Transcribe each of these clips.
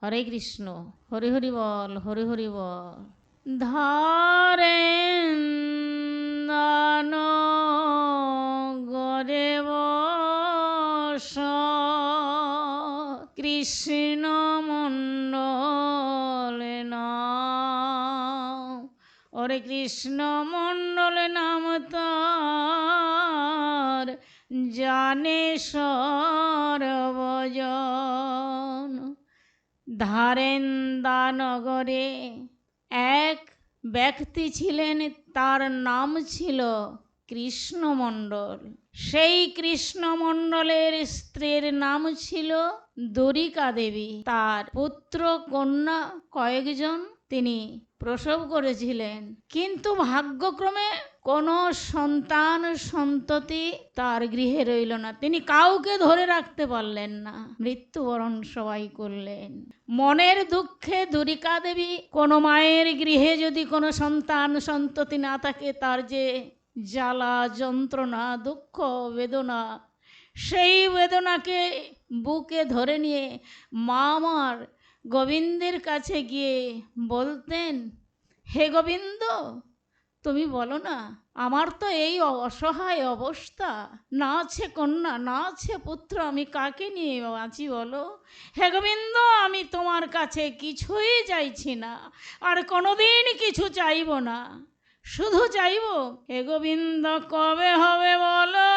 হরে কৃষ্ণ। হরি হরি বল, হরি হরি বল। ধারেন দান গরে বস কৃষ্ণ মণ্ডলে নাম। ওরে কৃষ্ণ মণ্ডলে নাম তার জানে সর্বজন। ধারেন্দা নগরে এক ব্যক্তি ছিলেন, তার নাম ছিল কৃষ্ণমণ্ডল। সেই কৃষ্ণমণ্ডলের স্ত্রীর নাম ছিল দ্বারিকা দেবী। তার পুত্র কন্যা কয়েকজন তিনি প্রসব করেছিলেন, কিন্তু ভাগ্যক্রমে কোনো সন্তান সন্ততি তার গৃহে রইল না। তিনি কাউকে ধরে রাখতে পারলেন না, মৃত্যুবরণ সবাই করলেন। মনের দুঃখে দ্বারিকা দেবী, কোনো মায়ের গৃহে যদি কোনো সন্তান সন্ততি না থাকে, তার যে জ্বালা যন্ত্রণা দুঃখ বেদনা, সেই বেদনাকে বুকে ধরে নিয়ে মা আমার গোবিন্দের কাছে গিয়ে বলতেন, হে গোবিন্দ, তুমি বলো না, আমার তো এই অসহায় অবস্থা, না আছে কন্যা না আছে পুত্র, আমি কাকে নিয়ে বাঁচি বলো। হে গোবিন্দ, আমি তোমার কাছে কিছুই চাইছি না, আর কোনোদিন কিছু চাইব না, শুধু চাইব হে গোবিন্দ কবে হবে বলো।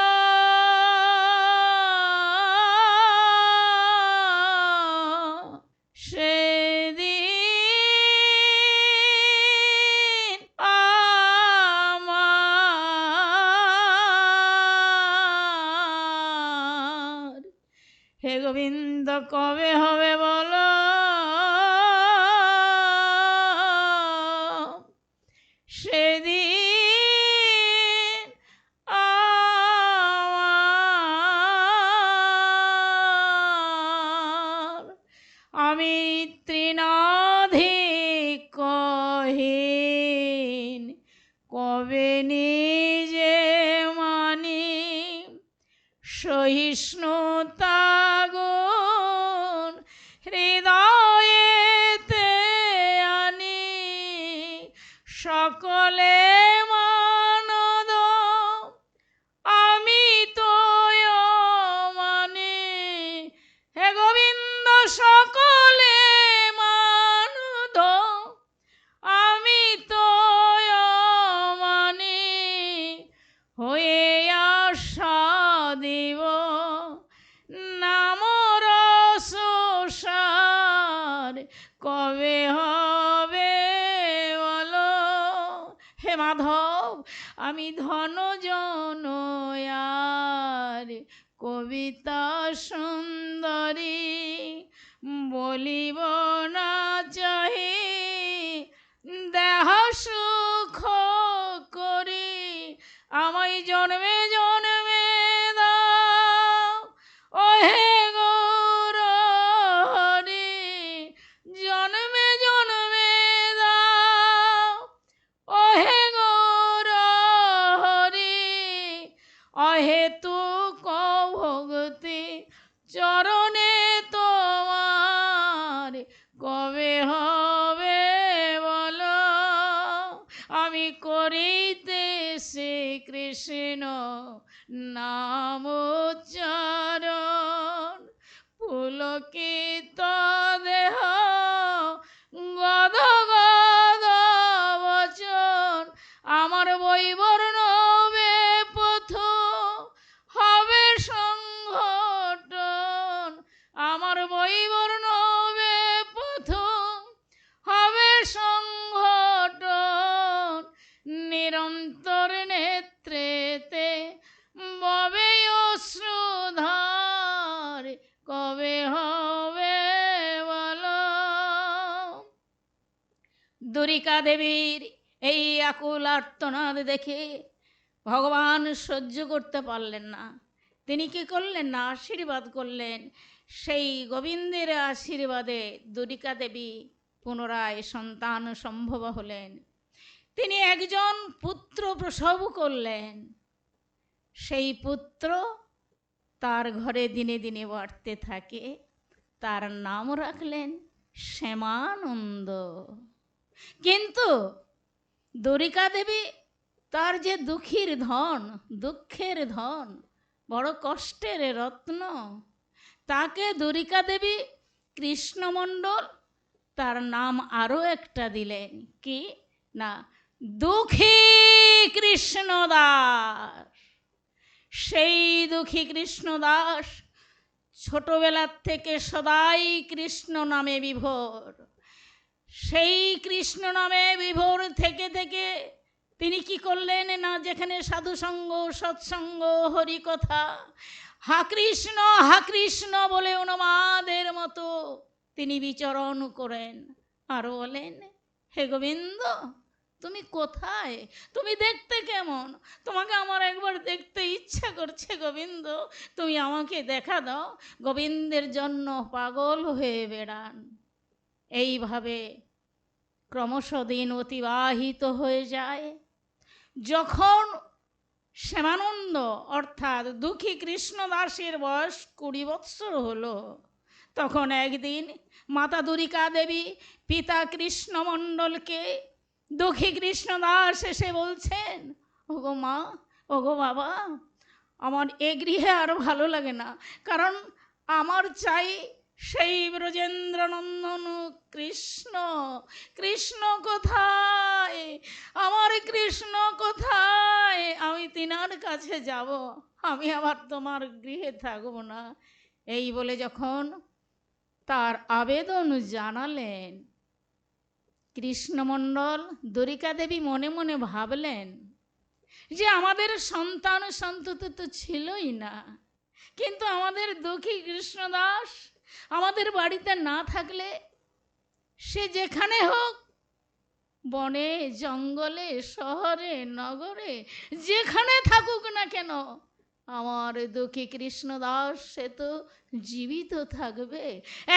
সেদিন আমার হে গোবিন্দ কবে হবে বলো। সেদিন আমার আমি তৃণাধিকহীন, কবে নিজে মানি সহিষ্ণুতা গুণ হৃদয়েতে আনি, সকলে মানদ আমি তো মানি। হে গোবিন্দ সকলে মানদ আমি তো মানি, হয়ে আশা দিব নাম রসার কবে হবে বলো। হে মাধব, আমি ধন জন আর কবিতা সুন্দরী বলিব না চাহি, দেহ সুখ করি আমায় জন্মে জন্মে দাও। ও হে গৌর হরি, জন্মে জন্মে দাও। ও হে গৌর হরি, অহেতুক ভক্তি চরণে তোমার কবে হবে বলো। আমি করিতেছি কৃষ্ণ নাম উচ্চারণ, পুলকিত দেহ গদ গদ বচন, আমার বৈবর্ণ পথ হবে সংঘটন, আমার বৈবর্ণ পথ হবে সংঘটন, নিরন্তর নেত্রেতে ববে অশ্রুধার কবে হবে বলো। দ্বারিকা দেবীর এই আকুল আর্তনাদ দেখে ভগবান সহ্য করতে পারলেন না। তিনি কি করলেন না, আশীর্বাদ করলেন। সেই গোবিন্দের আশীর্বাদে দ্বারিকা দেবী পুনরায় সন্তান সম্ভব হলেন। তিনি একজন পুত্র প্রসব করলেন। সেই পুত্র তার ঘরে দিনে দিনে বাড়তে থাকে। তার নাম রাখলেন শ্যামানন্দ। কিন্তু দ্বারিকা দেবী তার যে দুঃখের ধন, বড় কষ্টের রত্ন, তাকে দ্বারিকা দেবী কৃষ্ণমণ্ডল তার নাম আরও একটা দিলেন, কি না, দুঃখী কৃষ্ণদাস। সেই দুঃখী কৃষ্ণদাস ছোটবেলার থেকে সদাই কৃষ্ণ নামে বিভোর। সেই কৃষ্ণ নামে বিভোর থেকে থেকে তিনি কি করলেন না, যেখানে সাধুসঙ্গ, সৎসঙ্গ, হরিকথা, হা কৃষ্ণ বলে উন্মাদের মতো তিনি বিচরণ করেন। আর বলেন, হে গোবিন্দ, তুমি কোথায়? তুমি দেখতে কেমন? তোমাকে আমার একবার দেখতে ইচ্ছা করছে গোবিন্দ, তুমি আমাকে দেখা দাও। গোবিন্দের জন্য পাগল হয়ে বেড়ান। এইভাবে ক্রমশ দিন অতিবাহিত হয়ে যায়। যখন শ্যামানন্দ অর্থাৎ দুঃখী কৃষ্ণদাসের বয়স 20 বৎসর হলো, তখন একদিন মাতা দ্বারিকা দেবী পিতা কৃষ্ণমণ্ডলকে দুঃখী কৃষ্ণদাস এসে বলছেন, ওগো মা, ওগো বাবা, আমার এ গৃহে আর ভালো লাগে না, কারণ আমার চাই সেই ব্রজেন্দ্রনন্দন কৃষ্ণ। কৃষ্ণ কোথায়? আমার কৃষ্ণ কোথায়? আমি তিনার কাছে যাব, আমি আবার তোমার গৃহে থাকবো না। এই বলে যখন তার আবেদন জানালেন কৃষ্ণমণ্ডল, দ্বারিকা দেবী মনে মনে ভাবলেন যে আমাদের সন্তান সন্ততি তো ছিলই না, কিন্তু আমাদের দুঃখী কৃষ্ণদাস আমাদের বাড়িতে না থাকলে সে যেখানে হোক, বনে জঙ্গলে শহরে নগরে যেখানে থাকুক না কেন, আমার দুঃখী কৃষ্ণদাস সে তো জীবিত থাকবে।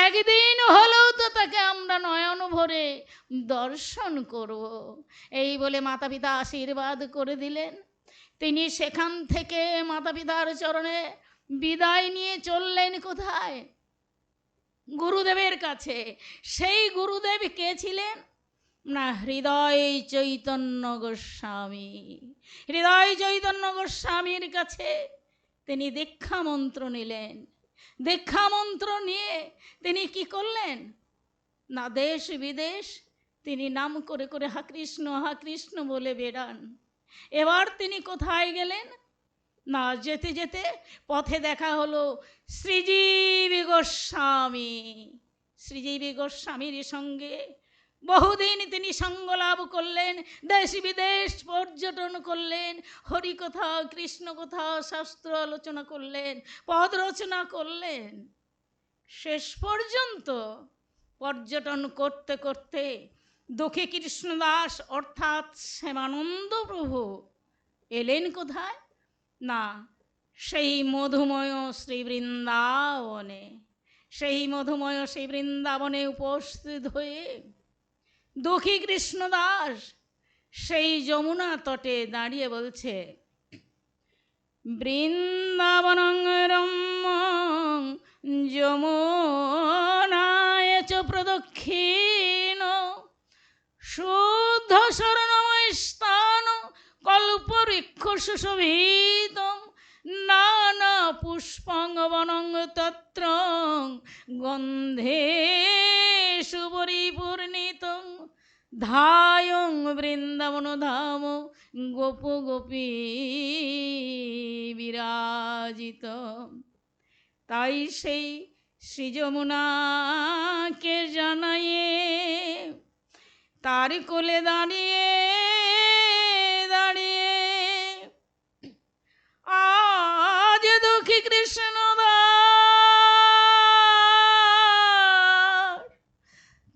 একদিন হলেও তো তাকে আমরা নয়ন ভরে দর্শন করব। এই বলে মাতা পিতা আশীর্বাদ করে দিলেন। তিনি সেখান থেকে মাতা পিতার চরণে বিদায় নিয়ে চললেন কোথায়? গুরুদেবের কাছে। সেই গুরুদেব কে ছিলেন না, হৃদয় চৈতন্য গোস্বামী। হৃদয় চৈতন্য গোস্বামীর কাছে তিনি দীক্ষা মন্ত্র নিলেন। দীক্ষা মন্ত্র নিয়ে তিনি কি করলেন না, দেশ বিদেশ তিনি নাম করে করে হা কৃষ্ণ বলে বেড়ান। এবার তিনি কোথায় গেলেন না, যেতে যেতে পথে দেখা হলো শ্রীজীবী গোস্বামী। শ্রীজীবী গোস্বামীর সঙ্গে বহুদিন তিনি সঙ্গ লাভ করলেন, দেশ বিদেশ পর্যটন করলেন, হরিকথা, কৃষ্ণকথা, শাস্ত্র আলোচনা করলেন, পদ রচনা করলেন। শেষ পর্যন্ত পর্যটন করতে করতে দুঃখী কৃষ্ণদাস অর্থাৎ শ্যামানন্দ প্রভু এলেন কোথায় না, সেই মধুময় শ্রী বৃন্দাবনে। সেই মধুময় সেই বৃন্দাবনে উপস্থিত হয়ে দুঃখী কৃষ্ণদাস সেই যমুনা তটে দাঁড়িয়ে বলছে, বৃন্দাবনং রম্যং যমুনায় চ প্রদক্ষিণ শুদ্ধ স্বর্ণময় স্থান কল্পবৃক্ষ সুশোভিতম নানা পুষ্পং বনং তত্র গন্ধেষু পরিপূর্ণিতং ধায়ং বৃন্দাবন ধাম গোপ গোপী বিরাজিত। তাই সেই শ্রী যমুনাকে জানায়ে তার কোলে দাঁড়িয়ে দাঁড়িয়ে আজ দুঃখী কৃষ্ণদাস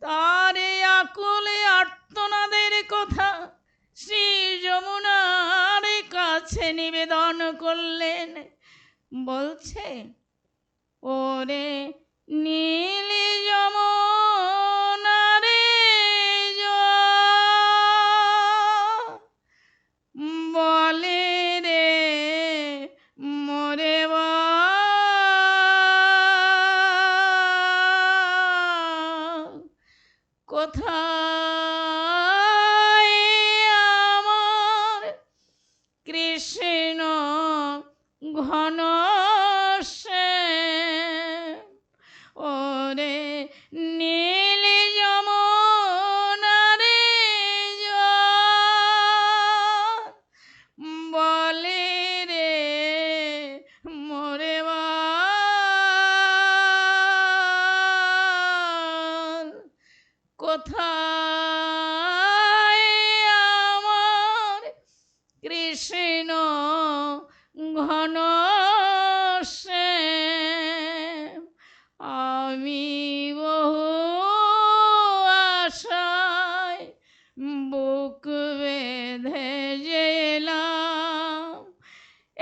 তারে আকুলে আর্তনাদের কথা শ্রী যমুনার কাছে নিবেদন করলেন। বলছে, ওরে নীলি যমুনা রে বলে রে মোরে কোথায় আমার কৃষ্ণ ঘন ওরে নীল যমুনারে জল বলে রে মোরে বল কোথায় আমার কৃষ্ণ ঘন আমি বহু আশায় বুক বেঁধে যে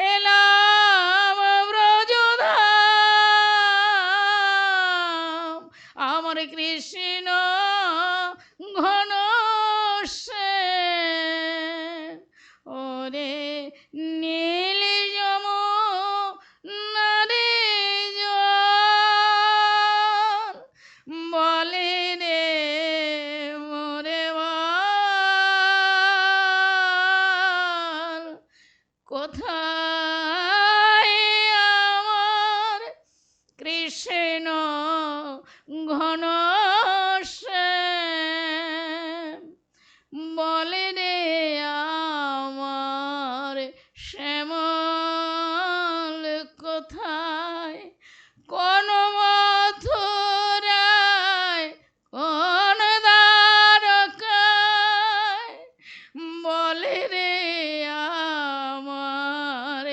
এলাম ব্রজধাম আমার কৃষ্ণ ঘন ওরে নীল যমুনারে জল বলে রে মোরে বল কোথায় আমার কৃষ্ণ ঘন বলে রে আমার শ্যামল কোথায় কোন মথুরায় কোন দ্বারকায় বলে রে আমার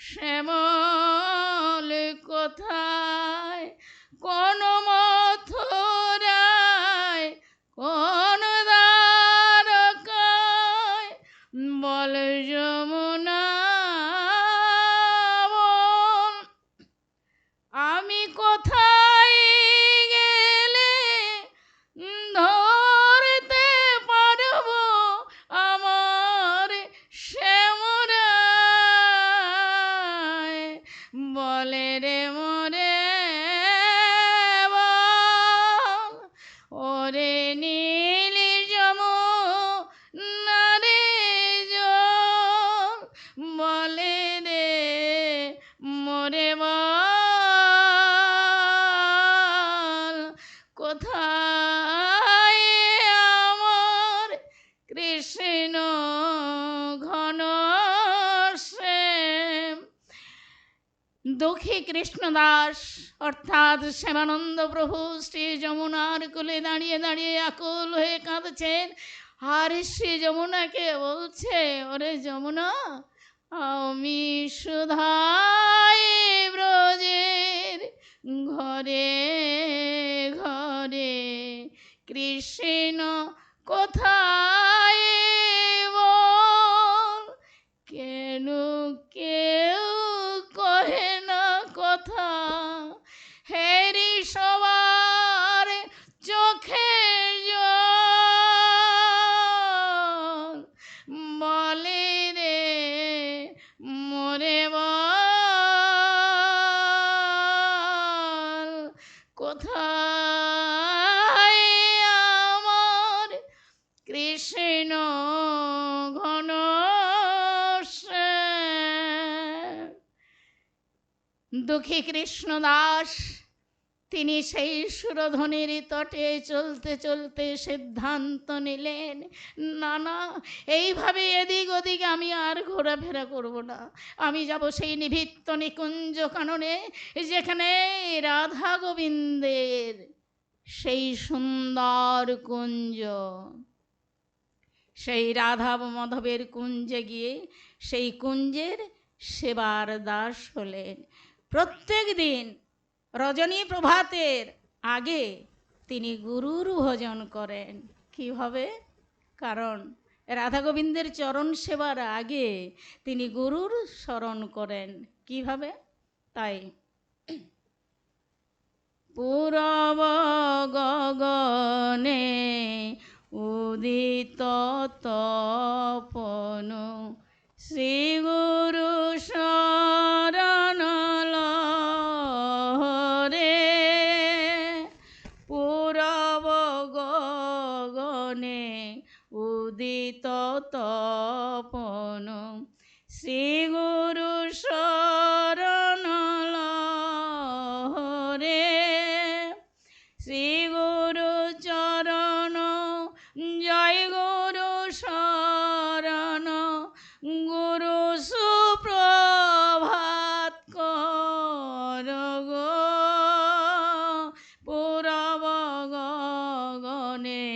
শ্যামল কোথায় কোন মথুরায় কোন দ্বারকায় বল যমুনা বল আমি কোথায় গেলে ধরতে পারবো আমার শ্যামরায় বলে রে মোরে বল ওরে নীল যমুনারে জল বলে রে মোরে বল কোথায় আমার কৃষ্ণ ঘন দুঃখী কৃষ্ণদাস অর্থাৎ শ্যামানন্দ প্রভু শ্রী যমুনার কোলে দাঁড়িয়ে দাঁড়িয়ে আকুল হয়ে কাঁদছেন আর শ্রী যমুনাকে বলছে ওরে যমুনা আমি সুধাই ব্রজের ঘরে ঘরে কৃষ্ণ কোথায় বল কেন কেউ কহে না কথা হেরি সবার চোখে জল বলে রে মোরে বল কোথায় আমার কৃষ্ণ ঘন দুঃখী কৃষ্ণদাস তিনি সেই সুরধনির তটে চলতে চলতে সিদ্ধান্ত নিলেন না না এইভাবে এদিক ওদিক আমি আর ঘোরাফেরা করব না আমি যাব সেই নিভৃত নিকুঞ্জ কাননে যেখানে রাধা গোবিন্দের সেই সুন্দর কুঞ্জ সেই রাধা মাধবের কুঞ্জে গিয়ে সেই কুঞ্জের সেবার দাস হলেন প্রত্যেক দিন রজনী প্রভাতের আগে তিনি গুরুর ভজন করেন কিভাবে কারণ রাধা গোবিন্দের চরণ সেবার আগে তিনি গুরুর স্মরণ করেন কিভাবে তাই পূরব গগনে উদিত তপন শ্রী গুরু শরণ লহরে পূরব তপন শ্রী গুরু শরণ লহরে শ্রী গুরু চরণ জয় গুরু শরণ গুরু সুপ্রভাত কর গো পূরব গগনে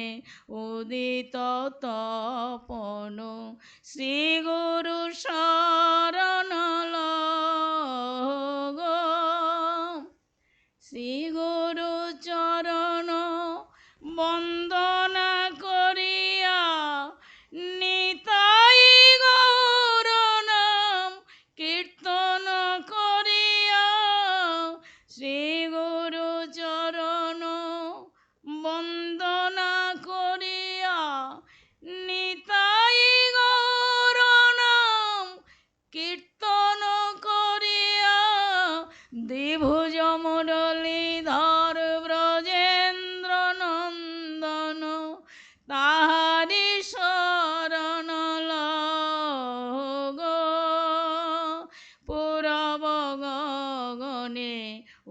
উদিত তপন শ্রী গুরু শরণ লহ গো শ্রী গুরু চরণ বন্দনা করিয়া নিতাই গৌর নাম কীর্তন করিয়া শ্রী গুরু চরণ বন্দনা করিয়া নিতাই গৌর নাম কীর্তন করিয়া দ্বিভুজ মুরলীধর ব্রজেন্দ্র নন্দন তাহারি শরণ লহ গো পূরব গগনে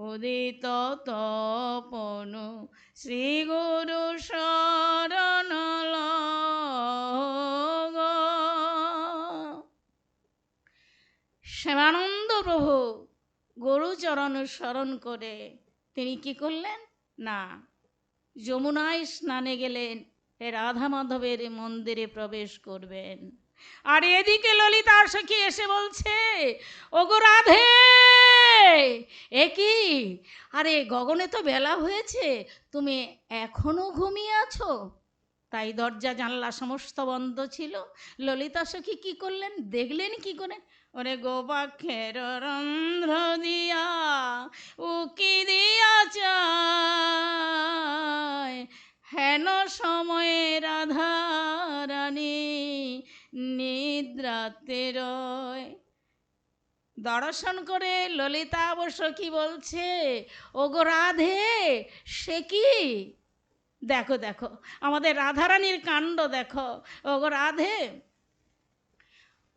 উদিত তপন শ্রী গুরু শরণ লহ গো। শ্যামানন্দ প্রভু গুরুচরণ স্মরণ করে তিনি কি করলেন না, যমুনায় স্নানে গেলেন, রাধা মাধবের মন্দিরে প্রবেশ করবেন। আর এদিকে ললিতা সখী এসে বলছে, ওগো রাধে, এ কি, আরে গগনে তো বেলা হয়েছে, তুমি এখনো ঘুমিয়ে আছো? তাই দরজা জানলা সমস্ত বন্ধ ছিল। ললিতা সখী কি করলেন, দেখলেন কি করে? ওরে গোপাক্ষের রন্ধ্র দিয়া উকি দিয়া চায়, হেন সময়ে রাধা রানী নিদ্রাতে রয়। দর্শন করে ললিতা অবশ্য কি বলছে, ওগো রাধে, সে কি, দেখো দেখো আমাদের রাধারানীর কাণ্ড দেখো। ওগো রাধে,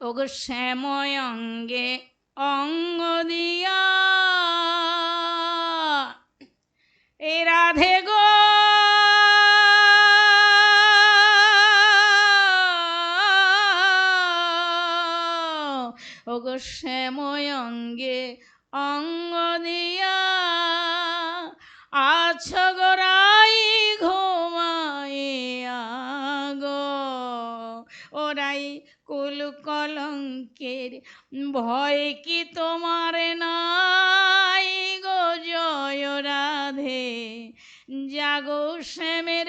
ওগো শ্যাময় অঙ্গে অঙ্গ দিয়া এ রাধে গো ওগো শ্যাময় অঙ্গে অঙ্গ দিয়া আছো গো রাই ঘুমাইয়া গো, ওরাই কুল কলঙ্কের ভয় কি তোমার নাই গো, জয় রাধে জাগো শ্যামের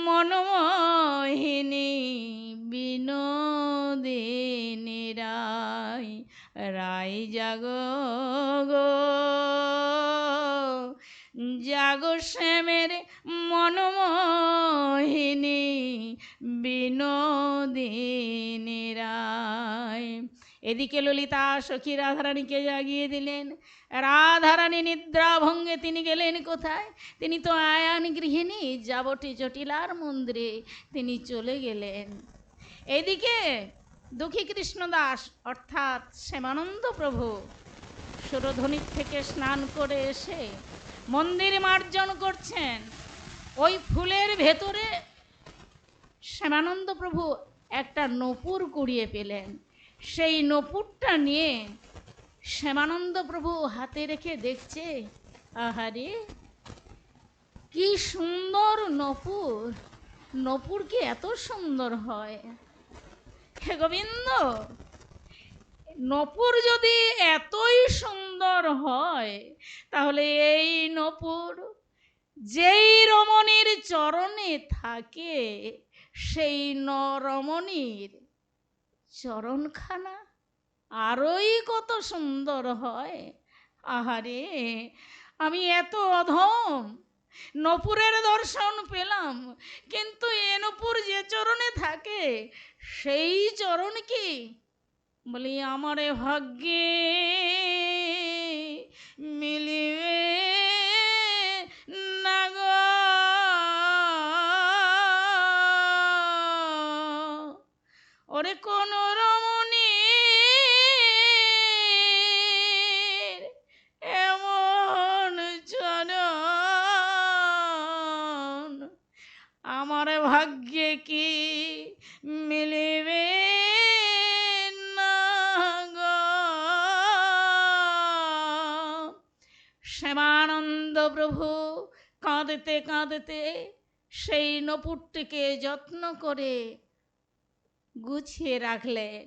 মনমোহিনী বিনোদিনী রাই, রাই জাগো গো জাগো শ্যামের মনমোহিনী বিনোদিনী রাই। এদিকে ললিতা সখী রাধারানীকে জাগিয়ে দিলেন। রাধারানী নিদ্রা ভঙ্গে তিনি গেলেন কোথায়? তিনি তো আয়ান গৃহিণী, যাবটি জটিলার মন্দিরে তিনি চলে গেলেন। এদিকে দুঃখী কৃষ্ণদাস অর্থাৎ শ্যামানন্দ প্রভু সুরধনির থেকে স্নান করে এসে মন্দির মার্জন করছেন। ওই ফুলের ভেতরে শ্যামানন্দ প্রভু একটা নূপুর কুড়িয়ে পেলেন। সেই নূপুরটা নিয়ে শ্যামানন্দ প্রভু হাতে রেখে দেখছে, আহারে কি সুন্দর নূপুর, নূপুর কি এত সুন্দর হয়? হে গোবিন্দ, নূপুর যদি এতই সুন্দর হয়, তাহলে এই নূপুর যেই রমণীর চরণে থাকে, সেই রমণীর চরণখানা আরোই কত সুন্দর হয়। আহারে, আমি এত অধম, নূপুরের দর্শন পেলাম, কিন্তু এ নূপুর যে চরণে থাকে সেই চরণ কি বলি আমারে ভাগ্যে মিলিবে না গো, ওরে কোন প্রভু কাঁদতে কাঁদতে সেই নপুরটিকে যত্ন করে গুছিয়ে রাখলেন।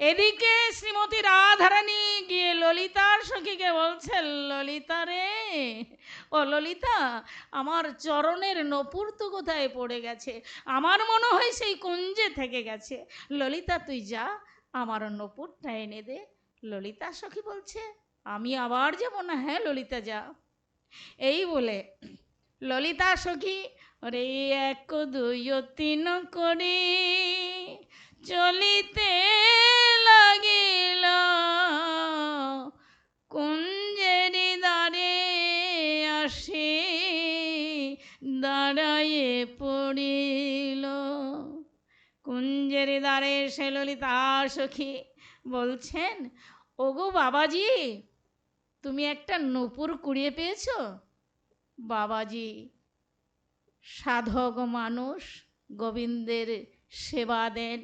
এদিকে শ্রীমতী রাধারানী গিয়ে ললিতার সখীকে বলছেন, ললিতা রে, ও ললিতা, আমার চরণের নপুর তো কোথায় পড়ে গেছে, আমার মনে হয় সেই কুঞ্জে থেকে গেছে। ললিতা তুই যা, আমার নপুরটা এনে দে। ললিতা সখী বলছে, আমি আবার যাব না। হ্যাঁ ললিতা যা। এই বলে ললিতা সখী রে এক দুই তিন করে চলিতে লাগিল, কুঞ্জের দ্বারে আসে দাঁড়ায়ে পড়িল। কুঞ্জের দ্বারে এসে ললিতা সখী বলছেন, ওগো বাবাজি, তুমি একটা নূপুর কুড়িয়ে পেয়েছো? বাবাজি সাধক মানুষ, গোবিন্দের সেবা দেন,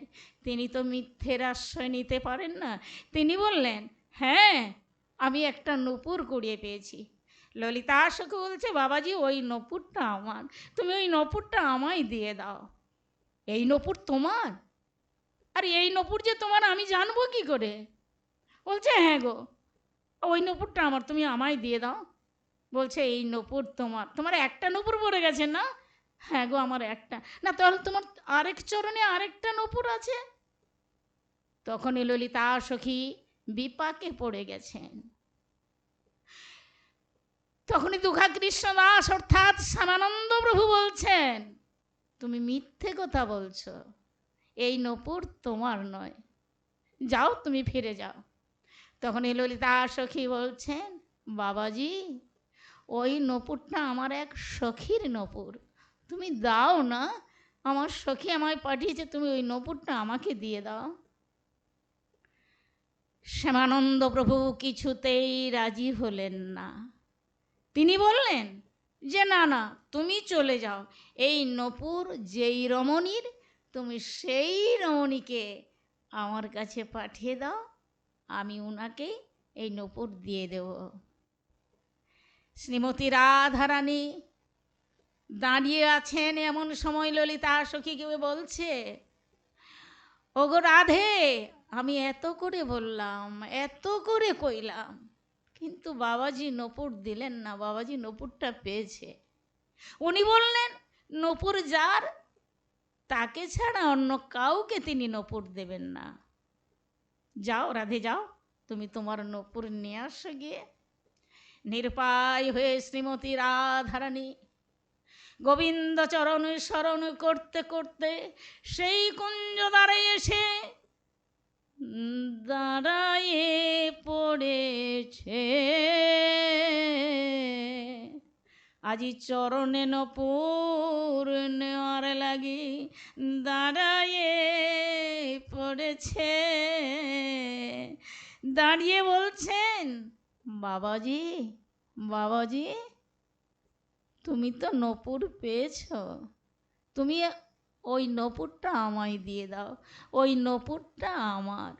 তিনি তো মিথ্যের আশ্রয় নিতে পারেন না। তিনি বললেন, হ্যাঁ আমি একটা নূপুর কুড়িয়ে পেয়েছি। ললিতা সখী বলছে, বাবাজি ওই নূপুরটা আমার, তুমি ওই নূপুরটা আমায় দিয়ে দাও। এই নূপুর তোমার? আর এই নূপুর যে তোমার আমি জানবো কি করে? বলছে, হ্যাঁ গো ওই নূপুরটা আমার, তুমি আমায় দিয়ে দাও। বলছে, এই নূপুর তোমার? তোমার একটা নূপুর পড়ে গেছে না? হ্যাঁ গো আমার একটা। না তাহলে তোমার আরেক চরণে আরেকটা নূপুর আছে? তখনই ললিতা সখী বিপাকে পড়ে গেছেন। তখনই দুঘা কৃষ্ণদাস অর্থাৎ শ্যামানন্দ প্রভু বলছেন, তুমি মিথ্যে কথা বলছো, এই নূপুর তোমার নয়, যাও তুমি ফিরে যাও। তখনই ললিতা সখী বলছেন, বাবাজি ওই নূপুরটা আমার এক সখীর নূপুর, তুমি দাও না, আমার সখী আমায় পাঠিয়েছে, তুমি ওই নূপুরটা আমাকে দিয়ে দাও। শ্যামানন্দ প্রভু কিছুতেই রাজি হলেন না। তিনি বললেন যে না না, তুমি চলে যাও, এই নূপুর যেই রমণীর, তুমি সেই রমণীকে আমার কাছে পাঠিয়ে দাও, আমি উনাকে এই নূপুর দিয়ে দেব। শ্রীমতী রাধারানী দাঁড়িয়ে আছেন, এমন সময় ললিতা সখীকে বলছে, ওগো রাধে, আমি এত করে বললাম, এত করে কইলাম, কিন্তু বাবাজি নূপুর দিলেন না। বাবাজি নূপুরটা পেয়েছে, উনি বললেন নূপুর যার, তাকে ছাড়া অন্য কাউকে তিনি নূপুর দেবেন না। যাও রাধে যাও, তুমি তোমার নূপুর নিয়ে আসো গিয়ে। নিরুপায় হয়ে শ্রীমতী রাধারানী গোবিন্দ চরণ স্মরণ করতে করতে সেই কুঞ্জ দ্বারে এসে দাঁড়ায়ে পড়েছে। আজি চরণে নূপুর নেওয়ার লাগি দাঁড়ায়ে পড়েছে। দাঁড়িয়ে বলছেন, বাবাজি বাবাজি, তুমি তো নূপুর পেয়েছ, তুমি ওই নূপুরটা আমায় দিয়ে দাও, ওই নূপুরটা আমার।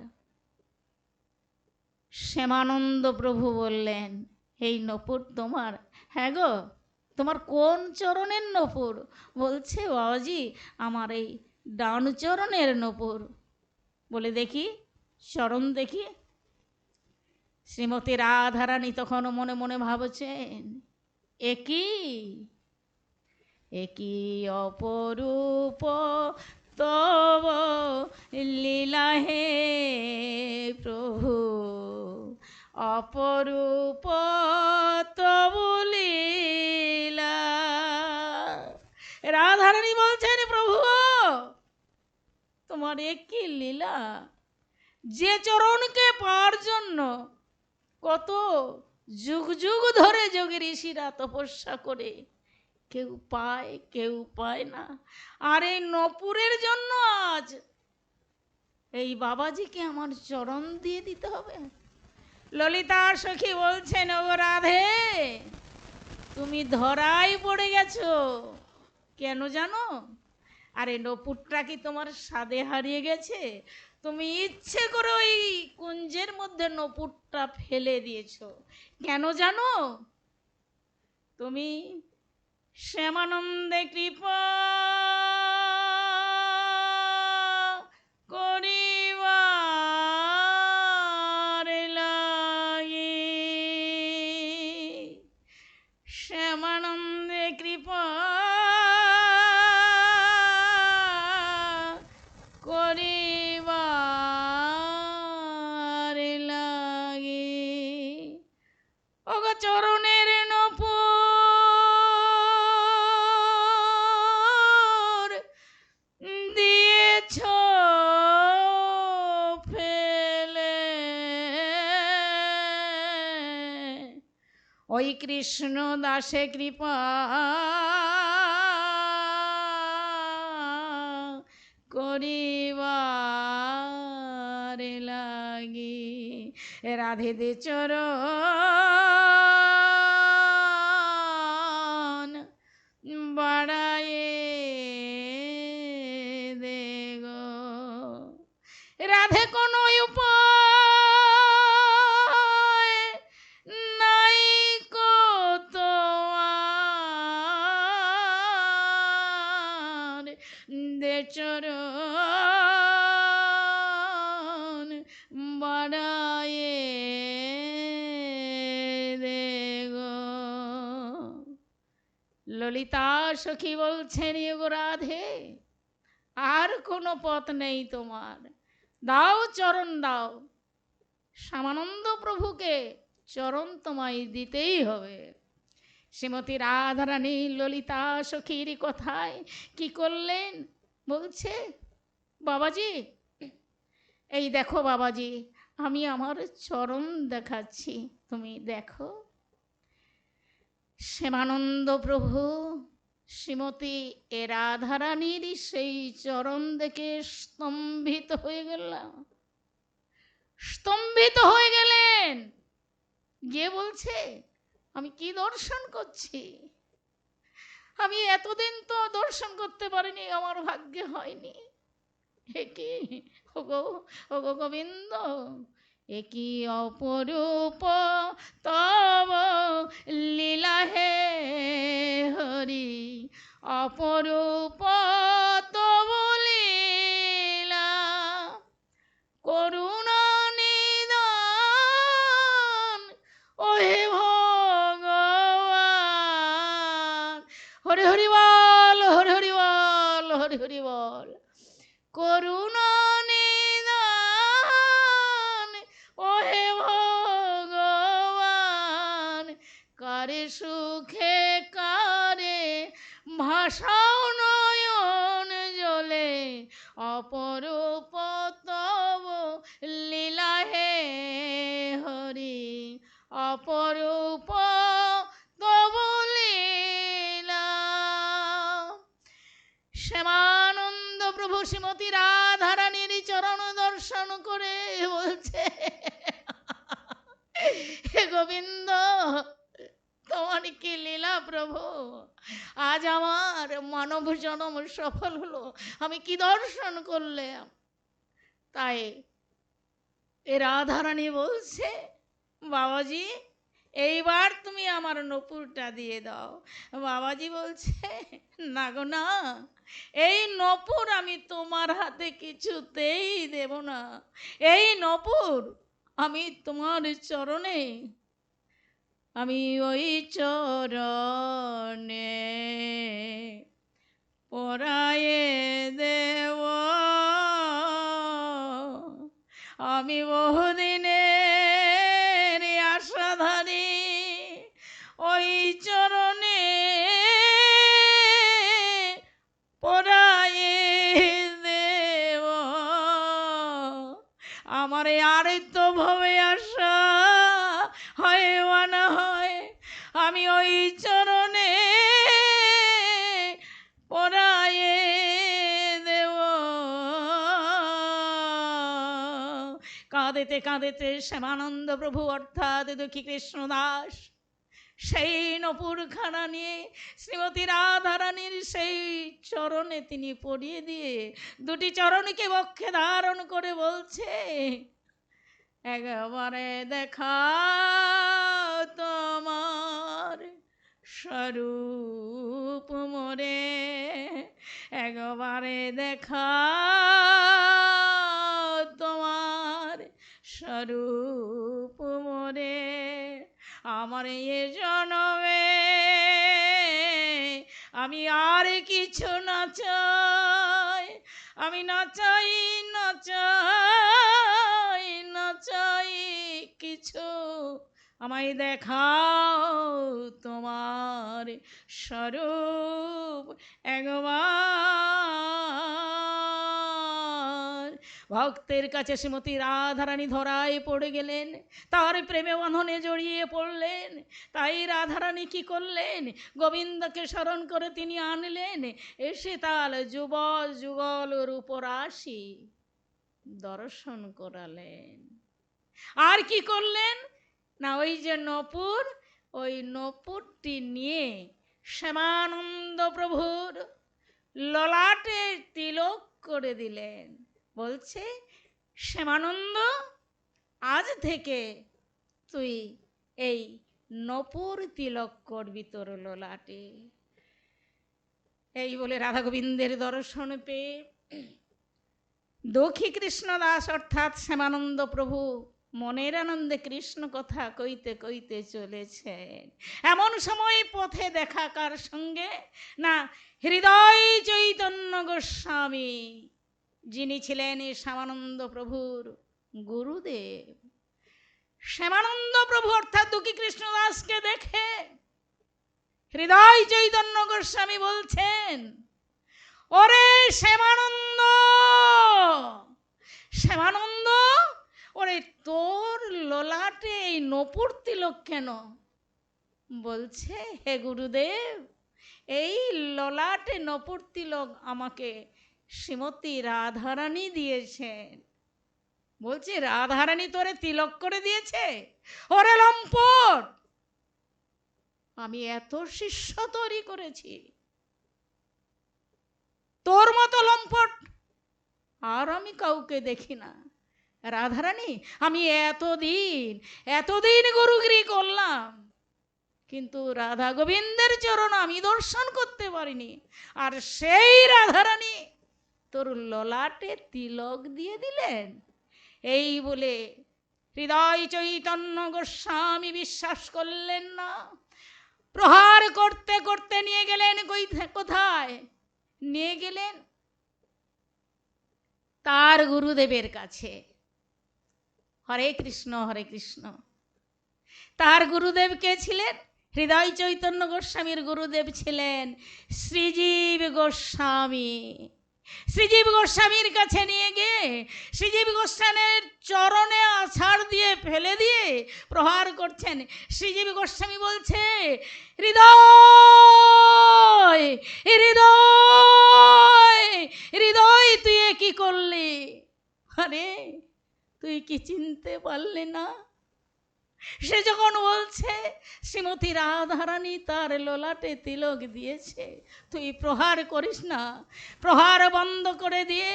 শ্যামানন্দ প্রভু বললেন, এই নূপুর তোমার? হ্যাঁ গো, তোমার কোন চরণের নূপুর? বলছে, বাবাজি আমার এই ডান চরণের নূপুর। বলে দেখি চরণ দেখি। শ্রীমতী রাধারানী তখন মনে মনে ভাবছেন, একই একই অপরূপ তব লীলা হে প্রভু, অপরূপ তব লীলা। রাধারানী বলছেন, প্রভু তোমার একই লীলা, যে চরণকে পাওয়ার জন্য কত যুগ যুগ ধরে যোগী ঋষিরা তপস্যা করে, কেউ পায় কেউ পায় না, আর এই নূপুরের জন্য আজ এই বাবাজিকে আমার চরণ দিয়ে দিতে হবে। ললিতা সখী বলছেন, ও রাধে, তুমি ধরাই পড়ে গেছো। কেন জানো? আরে নূপুরটা কি তোমার স্বাদে হারিয়ে গেছে? তুমি ইচ্ছে করে ওই কুঞ্জের মধ্যে নূপুরটা ফেলে দিয়েছো। কেন জানো? তুমি শ্যামানন্দে কৃপা করিবার লাগি, শ্যামানন্দে কৃপা করিবার লাগি। ওগো চরণের নপুর দিয়েছ ফেলে, ওই কৃষ্ণ দাসে কৃপা করিবার লাগি। রাধে দে চরণ বাড়ায়ে দে গো, রাধে কোন উপায় নাই কো তোমার, দে চরণ বাড়ায়ে দে গো। ললিতা সখী বলছেন গো রাধে, আর কোনো পথ নেই তোমার, দাও চরণ দাও। শ্যামানন্দ প্রভুকে চরণ তোমায় দিতেই হবে। শ্রীমতী রাধারানী ললিতা সখীর কথায় কি করলেন বলছে, বাবাজি এই দেখো বাবাজি, আমি আমার চরণ দেখাচ্ছি, তুমি দেখো। শ্যামানন্দ প্রভু শ্রীমতী রাধারানীর সেই চরণ দেখে স্তম্ভিত হয়ে গেলাম, স্তম্ভিত হয়ে গেলেন। গিয়ে বলছে, আমি কি দর্শন করছি, আমি এতদিন তো দর্শন করতে পারিনি, আমার ভাগ্যে হয়নি। একি ওগো ওগো গোবিন্দ, একি অপরূপ তব লীলা হে হরি, অপরূপ তব লীলা, করুণা নিদান ওহে ভগবান। হরি হরি বল, হরি হরি বল, হরি হরি বল। করুণা নিদান ওহে ভগবান, কারে সুখে কারে ভাষাও নয়ন জলে, অপরূপ তব লীলা হে হরি, অপরূপ তব লীলা। শ্যামানন্দ প্রভু শ্রীমতী রাধারানীর চরণ দর্শন করে বলছে, হে গোবিন্দ তোমার কি লীলা প্রভু, আজ আমার মানব জন্ম সফল হলো, আমি কি দর্শন করলাম। তাই এ রাধারানী বলছে, বাবাজি এইবার তুমি আমার নপুরটা দিয়ে দাও। বাবাজি বলছে, না গো না, এই নপুর আমি তোমার হাতে কিছুতেই দেব না, এই নপুর আমি তোমার চরণে, আমি ওই চরণে পরায়ে দেব। আমি বহুদিনের আশাধারী ওই চরণে পরায়ে দেব। আমার আর তো ভবে আশা হয় বা না হয়, আমি ওই চরণে পরায়ে দেব। কাঁদেতে কাঁদেতে শ্যামানন্দ প্রভু অর্থাৎ দুঃখী কৃষ্ণদাস সেই নপুরখানা নিয়ে শ্রীমতী রাধারানীর সেই চরণে তিনি পরিয়ে দিয়ে দুটি চরণকে বক্ষে ধারণ করে বলছে, একবারে দেখা তোমার স্বরূপ মোরে একবারে দেখা তোমার স্বরূপ মোরে আমার এ জনমে আমি আর কিছু না চাই, আমি না চাই না চাই না চাই কিছু, আমায় দেখাও তোমার স্বরূপ একবার। ভক্তের কাছে শ্রীমতী রাধারানী ধরায় পড়ে গেলেন, তার প্রেমে বন্ধনে জড়িয়ে পড়লেন। তাই রাধারানী কি করলেন, গোবিন্দকে স্মরণ করে তিনি আনলেন, এসে তার যুগল যুগল রূপরাশি দর্শন করালেন। আর কি করলেন না, ওই যে নপুর, ওই নপুরটি নিয়ে শ্যামানন্দ প্রভুর ললাটে তিলক করে দিলেন। বলছে, শ্যামানন্দ আজ থেকে তুই এই নপুর তিলক করবি তোর ললাটে। এই বলে রাধা গোবিন্দের দর্শন পেয়ে দক্ষী কৃষ্ণদাস অর্থাৎ শ্যামানন্দ প্রভু মনের আনন্দে কৃষ্ণ কথা কইতে কইতে চলেছেন। এমন সময় পথে দেখা কার সঙ্গে না, হৃদয় চৈতন্য গোস্বামী, যিনি ছিলেন শ্যামানন্দ প্রভুর গুরুদেব। শ্যামানন্দ প্রভু অর্থাৎ দুঃখী কৃষ্ণদাসকে দেখে হৃদয় চৈতন্য গোস্বামী বলছেন, ওরে শ্যামানন্দ, শ্যামানন্দ, ওরে তোর ললাটে এই নপুর তিলক কেন? বলছে, হে গুরুদেব, এই ললাটে নপুর তিলক আমাকে শ্রীমতী রাধারানী দিয়েছেন। বলছি, রাধারানী তোরে তিলক করে দিয়েছে? ওরে লম্পট, আমি এত শিষ্য তৈরি করেছি, তোর মতো লম্পট আর আমি কাউকে দেখি না। রাধারানী, আমি এতদিন গুরুগিরি করলাম, কিন্তু রাধা গোবিন্দের চরণ আমি দর্শন করতে পারিনি। আর সেই রাধারানী তোর ললাটে তিলক দিয়ে দিলেন। এই বলে হৃদয় চৈতন্য গোস্বামী বিশ্বাস করলেন না। প্রহার করতে করতে নিয়ে গেলেন কোথায়? নিয়ে গেলেন তার গুরুদেবের কাছে। হরে কৃষ্ণ হরে কৃষ্ণ। তার গুরুদেব কে ছিলেন? হৃদয় চৈতন্য গোস্বামীর গুরুদেব ছিলেন শ্রীজীব গোস্বামী। শ্রীজীব গোস্বামীর কাছে নিয়ে গিয়ে শ্রীজীব গোস্বামীর চরণে আছাড় দিয়ে ফেলে দিয়ে প্রহার করছেন। শ্রীজীব গোস্বামী বলছে, হৃদয় হৃদয় হৃদয়, তুই কি করলি? আরে তুই কি চিনতে পারলি না? সে যখন বলছে শ্রীমতী রাধারানী তার ললাটে তিলক দিয়েছে, তুই প্রহার করিস না। প্রহার বন্ধ করে দিয়ে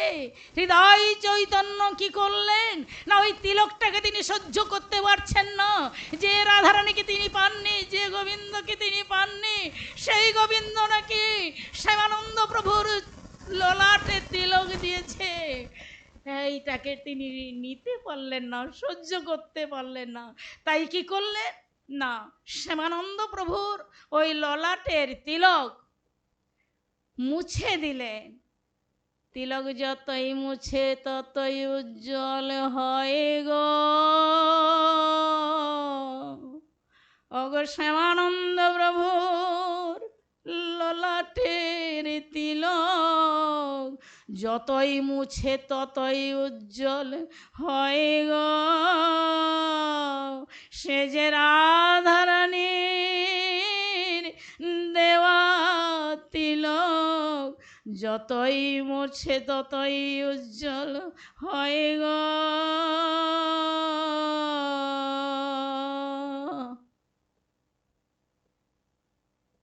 হৃদয় চৈতন্য কি করলেন না, ওই তিলকটাকে তিনি সহ্য করতে পারছেন না। যে রাধারানীকে তিনি পাননি, যে গোবিন্দকে তিনি পাননি, সেই গোবিন্দ নাকি শ্যামানন্দ প্রভুর ললাটে তিলক দিয়েছে। এইটাকে তিনি নিতে পারলেন না, সহ্য করতে পারলেন না। তাই কি করলেন না, শ্যামানন্দ প্রভুর ওই ললাটের তিলক মুছে দিলেন। তিলক যতই মুছে ততই উজ্জ্বল হয় গো, ওগো শ্যামানন্দ প্রভুর ললাটের তিলক যতই মুছে ততই উজ্জ্বল হয় গো। সে যে রাধারানীর দেওয়া তিলক যতই মুছে ততই উজ্জ্বল হয় গো।